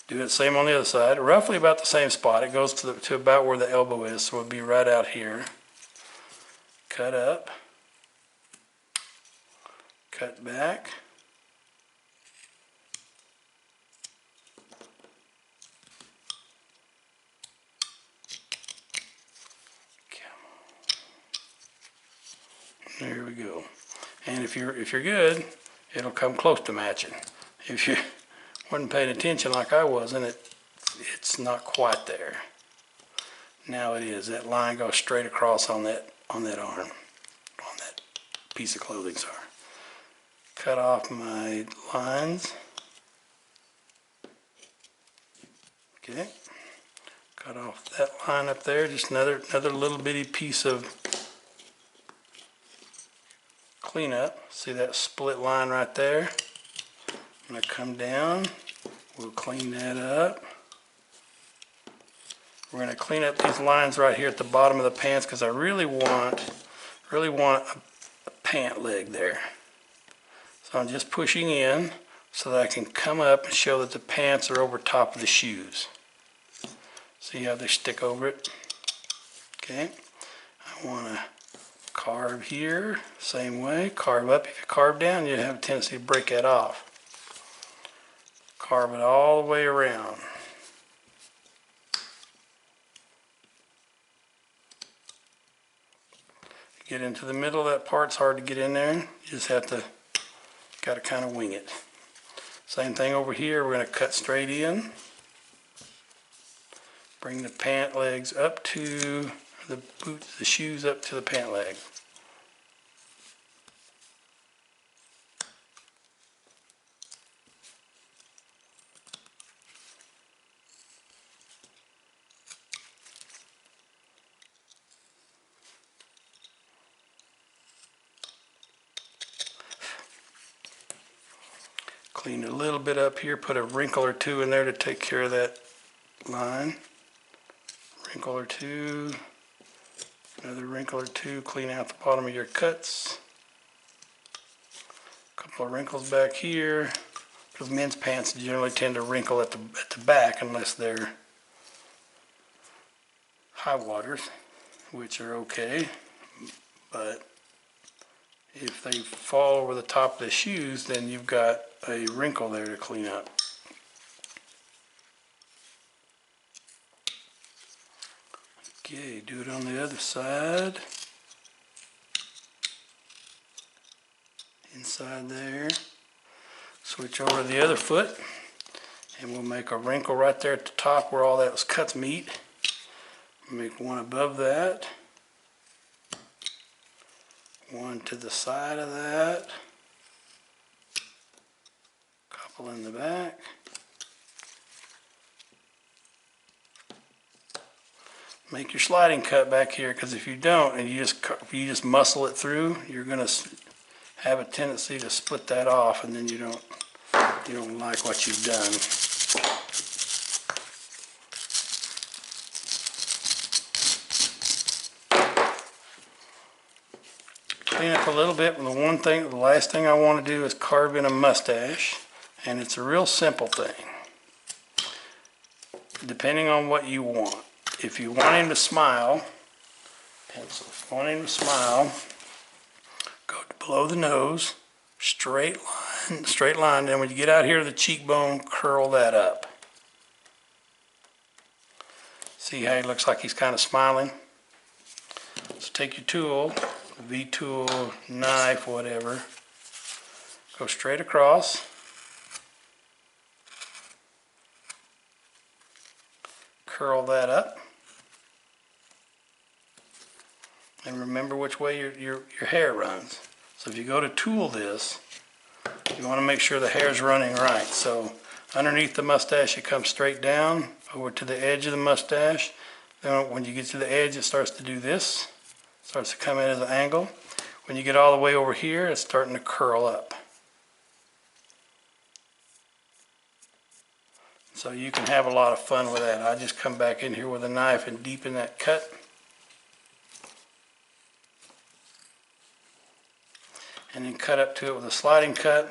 Do it same on the other side. Roughly about the same spot. It goes to about where the elbow is, so it'll be right out here. cut up, cut back, there we go. And if you're good, it'll come close to matching. If you wasn't paying attention like I wasn't, it's not quite there. Now it is. That line goes straight across on that arm, on that piece of clothing. Sorry. Cut off my lines. Okay. Cut off that line up there. Just another little bitty piece of cleanup. See that split line right there? I'm going to come down. We'll clean that up. We're going to clean up these lines right here at the bottom of the pants because I really want a pant leg there. So I'm just pushing in so that I can come up and show that the pants are over top of the shoes. See how they stick over it? Okay. I want to carve here, same way. Carve up. If you carve down, you have a tendency to break that off. Carve it all the way around. Get into the middle of that part, it's hard to get in there. You just have to, got to kind of wing it. Same thing over here, we're going to cut straight in. Bring the pant legs up to the boots, the shoes up to the pant leg. Clean a little bit up here, put a wrinkle or two in there to take care of that line. Wrinkle or two, another wrinkle or two, clean out the bottom of your cuts. A couple of wrinkles back here, because men's pants generally tend to wrinkle at the back unless they're high waters, which are okay, but if they fall over the top of the shoes, then you've got a wrinkle there to clean up. Okay, do it on the other side. Inside there. Switch over to the other foot, and we'll make a wrinkle right there at the top where all those cuts meet. Make one above that. One to the side of that. Couple in the back. Make your sliding cut back here, because if you don't and you just muscle it through, you're going to have a tendency to split that off, and then you don't like what you've done. Clean up a little bit, and the last thing I want to do is carve in a mustache, and it's a real simple thing, depending on what you want. If you want him to smile, pencil, if you want him to smile, go below the nose, straight line, then when you get out here to the cheekbone, curl that up. See how he looks like he's kind of smiling? So take your tool, V-tool, knife, whatever, go straight across, curl that up, and remember which way your hair runs. So if you go to tool this, you want to make sure the hair's running right. So underneath the mustache, it comes straight down over to the edge of the mustache. Then when you get to the edge, it starts to do this. Starts to come in as an angle. When you get all the way over here, it's starting to curl up. So you can have a lot of fun with that. I just come back in here with a knife and deepen that cut. And then cut up to it with a sliding cut.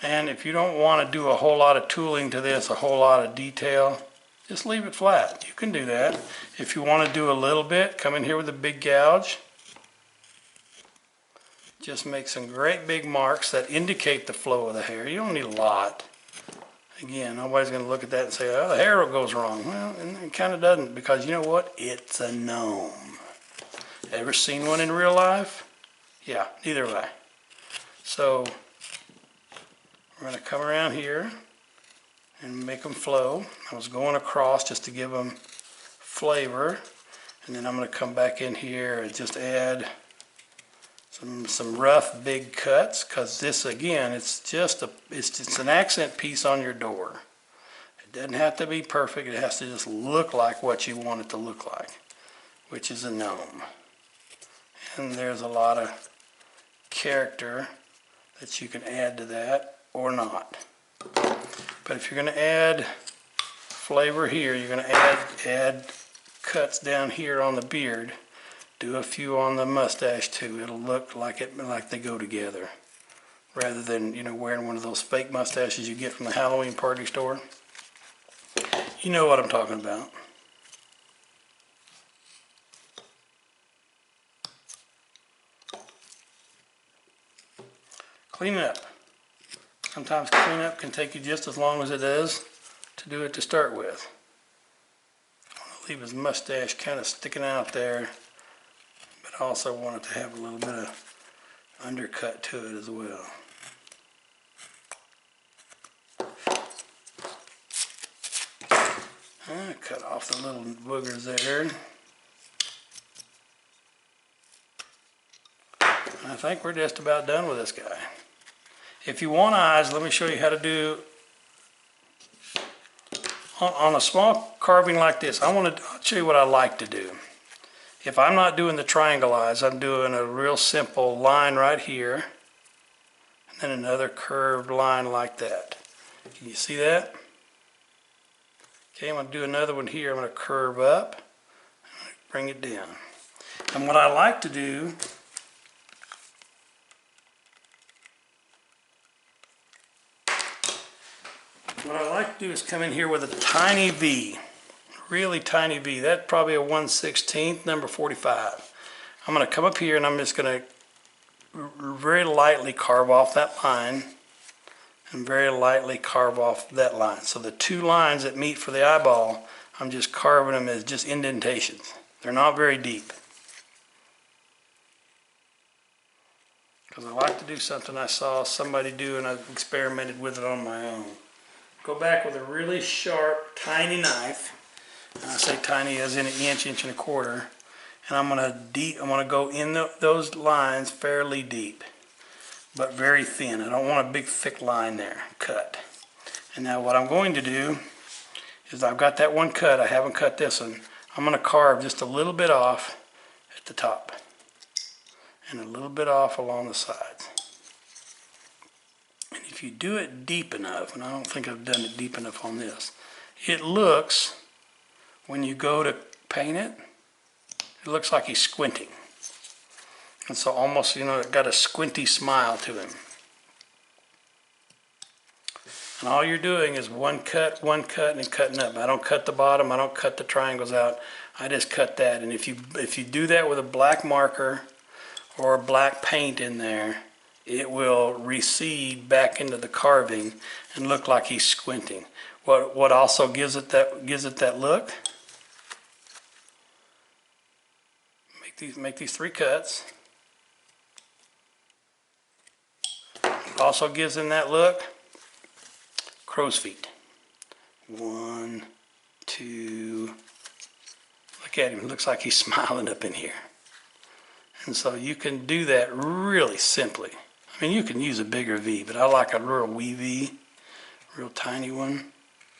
And if you don't want to do a whole lot of tooling to this, a whole lot of detail, just leave it flat. You can do that. If you want to do a little bit, come in here with a big gouge. Just make some great big marks that indicate the flow of the hair. You don't need a lot. Again, nobody's going to look at that and say, oh, the hair goes wrong. Well, it kind of doesn't, because you know what? It's a gnome. Ever seen one in real life? Yeah, neither have I. So we're going to come around here and make them flow. I was going across just to give them flavor. And then I'm going to come back in here and just add some rough big cuts, because this, again, it's an accent piece on your door. It doesn't have to be perfect. It has to just look like what you want it to look like, which is a gnome. And there's a lot of character that you can add to that or not. But if you're going to add flavor here, you're going to add cuts down here on the beard. Do a few on the mustache too. It'll look like they go together, rather than, you know, wearing one of those fake mustaches you get from the Halloween party store. You know what I'm talking about. Clean it up. Sometimes cleanup can take you just as long as it does to do it to start with. I want to leave his mustache kind of sticking out there. I also want it to have a little bit of undercut to it as well. Cut off the little boogers there. I think we're just about done with this guy. If you want eyes, let me show you how to do on a small carving like this. I'll show you what I like to do. If I'm not doing the triangle eyes, I'm doing a real simple line right here, and then another curved line like that. Can you see that? Okay, I'm going to do another one here. I'm going to curve up, bring it down. And what I like to do is come in here with a tiny V. Really tiny V. That's probably a 1/16, number 45. I'm going to come up here and I'm just going to very lightly carve off that line and very lightly carve off that line. So the two lines that meet for the eyeball, I'm just carving them as just indentations. They're not very deep. Because I like to do something I saw somebody do and I've experimented with it on my own. Go back with a really sharp, tiny knife. And I say tiny as in an inch, inch and a quarter, and I'm gonna go in those lines fairly deep, but very thin. I don't want a big thick line there. Cut. And now what I'm going to do is I've got that one cut. I haven't cut this one. I'm gonna carve just a little bit off at the top, and a little bit off along the sides. And if you do it deep enough, and I don't think I've done it deep enough on this, it looks, when you go to paint it, it looks like he's squinting. And so almost, you know, it got a squinty smile to him. And all you're doing is one cut, and cutting up. I don't cut the bottom, I don't cut the triangles out. I just cut that. And if you do that with a black marker or black paint in there, it will recede back into the carving and look like he's squinting. What also gives it that look? Make these three cuts. It also gives him that look. Crow's feet. 1, 2. Look at him. It looks like he's smiling up in here. And so you can do that really simply. I mean, you can use a bigger V, but I like a real wee V, real tiny one.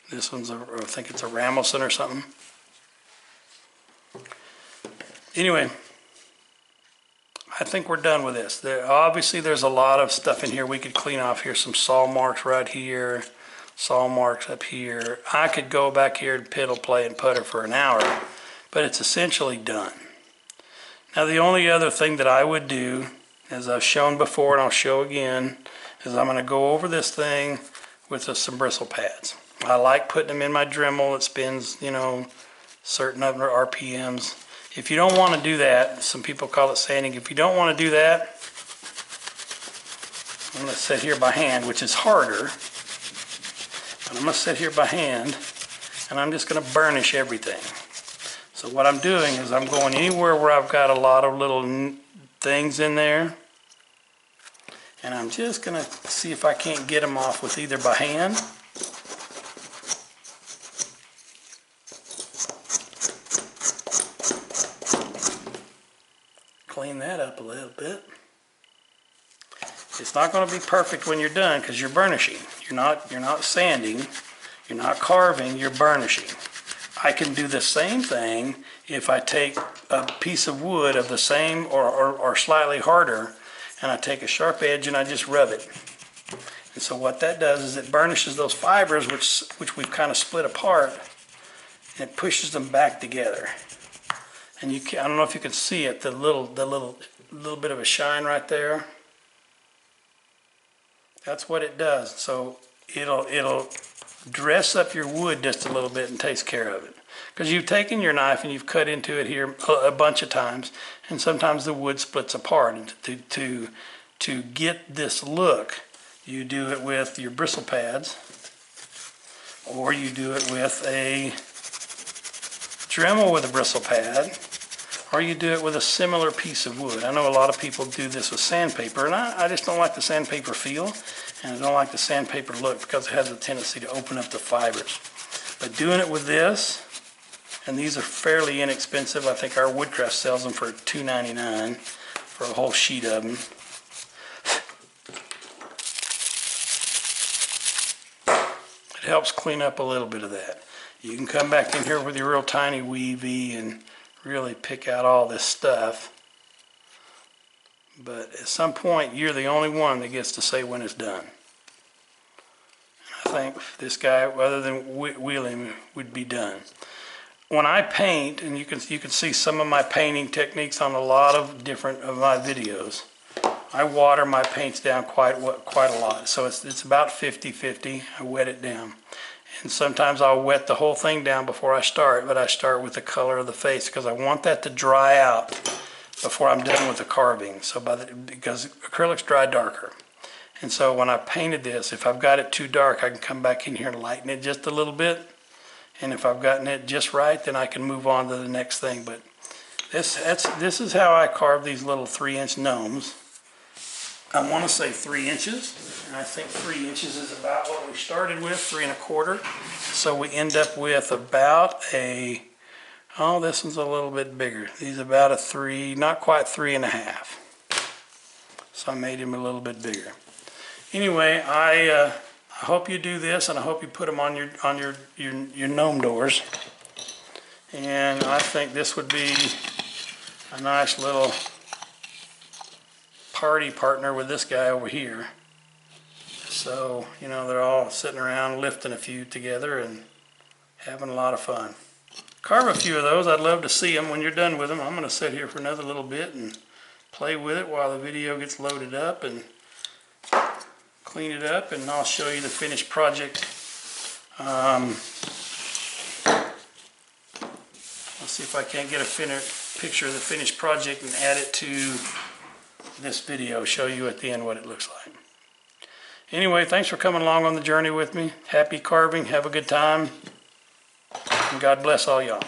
This one's I think it's a Ramelson or something. Anyway, I think we're done with this. Obviously, there's a lot of stuff in here we could clean off here. Some saw marks right here, saw marks up here. I could go back here and piddle, play, and putter for an hour, but it's essentially done. Now, the only other thing that I would do, as I've shown before and I'll show again, is I'm going to go over this thing with some bristle pads. I like putting them in my Dremel. It spins, you know, certain number of RPMs. If you don't want to do that, some people call it sanding. If you don't want to do that, I'm going to sit here by hand, which is harder. But I'm going to sit here by hand, and I'm just going to burnish everything. So what I'm doing is I'm going anywhere where I've got a lot of little things in there, and I'm just going to see if I can't get them off with either by hand clean that up a little bit. It's not going to be perfect when you're done because you're burnishing. You're not sanding, you're not carving, you're burnishing. I can do the same thing if I take a piece of wood of the same or slightly harder, and I take a sharp edge and I just rub it. And so what that does is it burnishes those fibers which we've kind of split apart, and it pushes them back together. And I don't know if you can see it, the little bit of a shine right there. That's what it does. So it'll dress up your wood just a little bit and takes care of it. Because you've taken your knife and you've cut into it here a bunch of times, and sometimes the wood splits apart. And to get this look, you do it with your bristle pads, or you do it with a Dremel with a bristle pad, or you do it with a similar piece of wood. I know a lot of people do this with sandpaper, and I just don't like the sandpaper feel, and I don't like the sandpaper look because it has a tendency to open up the fibers. But doing it with this, and these are fairly inexpensive. I think our Woodcraft sells them for $2.99 for a whole sheet of them. It helps clean up a little bit of that. You can come back in here with your real tiny weavy and really pick out all this stuff, but at some point you're the only one that gets to say when it's done. And I think this guy, other than wheeling, would be done. When I paint, and you can see some of my painting techniques on a lot of different of my videos, I water my paints down quite a lot. So it's about 50-50. I wet it down. And sometimes I'll wet the whole thing down before I start, but I start with the color of the face because I want that to dry out before I'm done with the carving. So because acrylics dry darker. And so when I painted this, if I've got it too dark, I can come back in here and lighten it just a little bit. And if I've gotten it just right, then I can move on to the next thing. But this is how I carve these little 3-inch gnomes. I want to say 3 inches, and I think 3 inches is about what we started with, 3 1/4. So we end up with about a, oh, this one's a little bit bigger. These about a 3, not quite 3 1/2. So I made him a little bit bigger. Anyway, I hope you do this, and I hope you put them on your gnome doors. And I think this would be a nice little party partner with this guy over here. So, you know, they're all sitting around lifting a few together and having a lot of fun. Carve a few of those. I'd love to see them when you're done with them. I'm going to sit here for another little bit and play with it while the video gets loaded up and clean it up, and I'll show you the finished project. Let's see if I can't get a picture of the finished project and add it to this video, show you at the end what it looks like. Anyway, thanks for coming along on the journey with me. Happy carving, have a good time, and God bless all y'all.